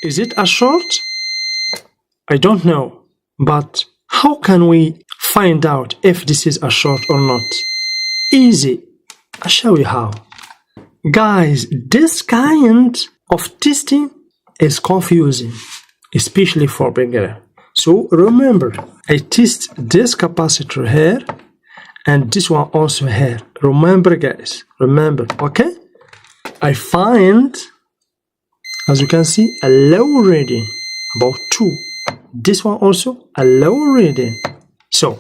Is it a short? I don't know. But how can we find out if this is a short or not? Easy. I'll show you how. Guys, this kind of testing is confusing, especially for beginner. So remember, I test this capacitor here and this one also here. Remember guys, remember, okay? I find, as you can see, a low reading, about 2. This one also a low reading. So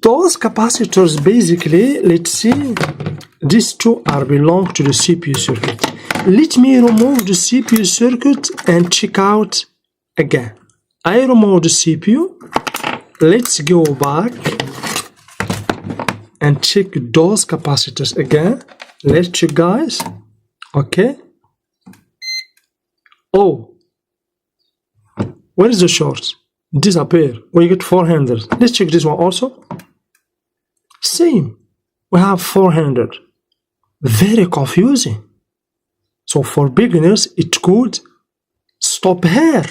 those capacitors basically, let's see, these two are belong to the CPU circuit. Let me remove the CPU circuit and check out again. I remove the CPU. Let's go back and check those capacitors again. Let's check guys. Okay. Oh, where is the short? Disappear. We get 400. Let's check this one also. Same. We have 400. Very confusing. So for beginners, it could stop here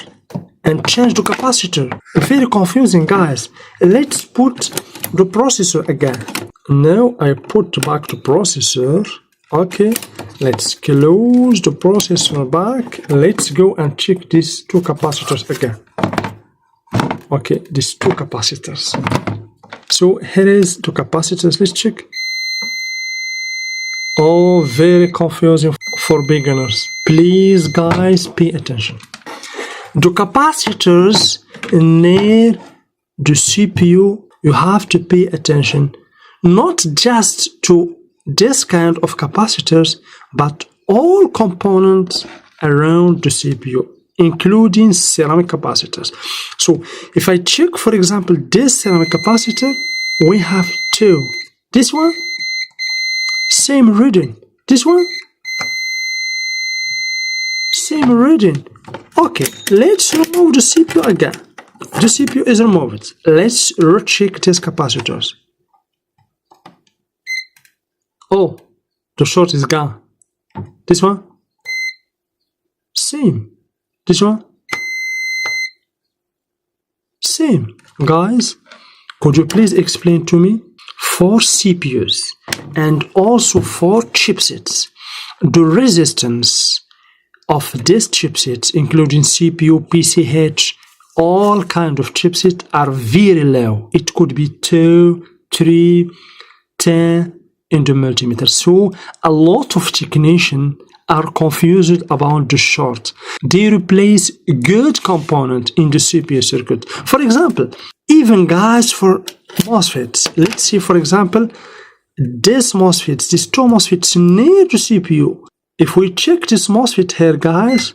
and change the capacitor. Very confusing, guys. Let's put the processor again. Now I put back the processor. Okay, let's close the processor back. Let's go and check these two capacitors again. Okay, these two capacitors. So here is the capacitors. Let's check. Oh, very confusing for beginners. Please, guys, pay attention. The capacitors near the CPU, you have to pay attention not just to this kind of capacitors, but all components around the CPU, including ceramic capacitors. So if I check, for example, this ceramic capacitor, we have 2. This one, same reading. This one, same reading. Okay, let's remove the CPU again. The CPU is removed. Let's recheck these capacitors. Oh, the short is gone. This one, same. This one, same. Guys, could you please explain to me, for CPUs and also for chipsets, the resistance of these chipsets, including CPU, PCH, all kind of chipsets are very low. It could be 2, 3, 10 in the multimeter. So a lot of technicians are confused about the short. They replace good component in the CPU circuit. For example, even guys for MOSFETs, let's see for example, these MOSFETs, these two MOSFETs near the CPU. If we check this MOSFET here, guys,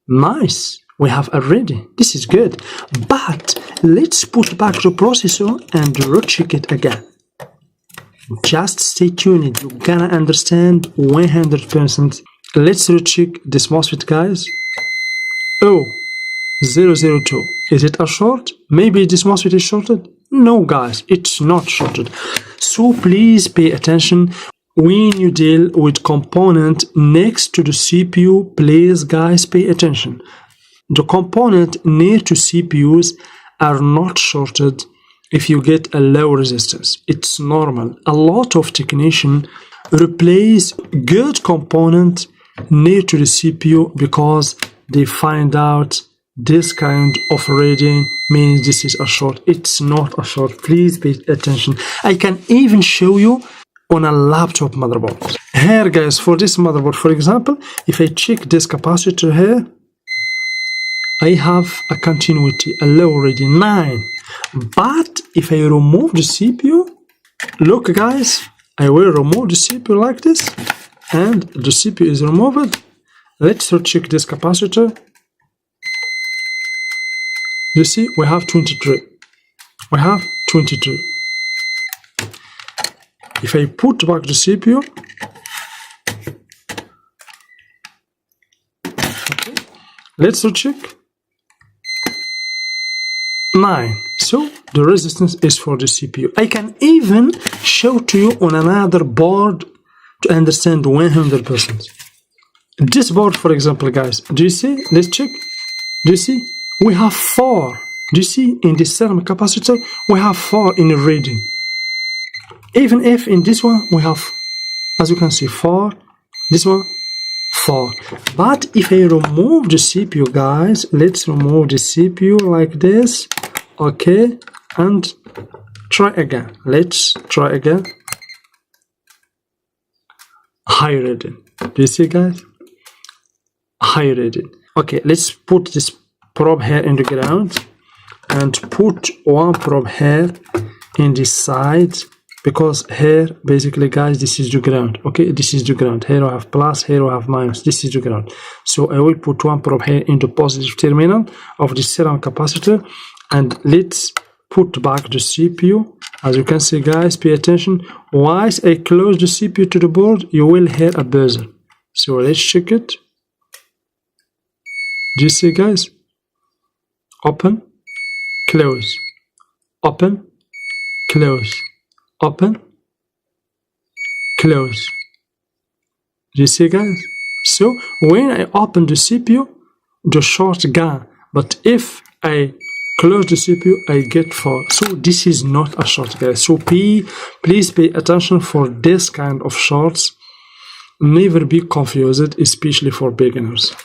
nice, we have already, this is good. But let's put back the processor and recheck it again. Just stay tuned, you're gonna understand 100%. Let's recheck this MOSFET, guys. Oh, 002. Is it a short? Maybe this MOSFET is shorted? No, guys, it's not shorted. So please pay attention. When you deal with component next to the CPU, please guys pay attention. The component near to CPUs are not shorted if you get a low resistance. It's normal. A lot of technicians replace good component near to the CPU because they find out this kind of reading means this is a short. It's not a short. Please pay attention. I can even show you on a laptop motherboard. Here guys, for this motherboard, for example, if I check this capacitor here, I have a continuity, a low reading 9. But if I remove the CPU, look guys, I will remove the CPU like this, and the CPU is removed. Let's check this capacitor. You see, we have 23. We have 23. If I put back the CPU, okay, let's check. 9. So the resistance is for the CPU. I can even show to you on another board to understand 100%. This board, for example, guys, do you see? Let's check. Do you see? We have 4. Do you see? In this ceramic capacitor, we have 4 in reading. Even if in this one we have, as you can see, 4. This one, 4. But if I remove the CPU, guys, let's remove the CPU like this. Okay, and try again. Let's try again. High reading. Do you see, guys? High reading. Okay, let's put this probe here in the ground and put one probe here in this side, because here basically, guys, this is the ground. Okay, this is the ground. Here we have plus, here we have minus. This is the ground. So I will put one probe here in the positive terminal of the ceramic capacitor, and let's put back the CPU. As you can see, guys, pay attention. Once I close the CPU to the board, you will hear a buzzer. So let's check it. Do you see, guys? Open, close, open, close, open, close. Do you see, guys? So when I open the CPU, the short gone, but if I close the CPU, I get 4. So this is not a short, guys. So please pay attention for this kind of shorts. Never be confused, especially for beginners.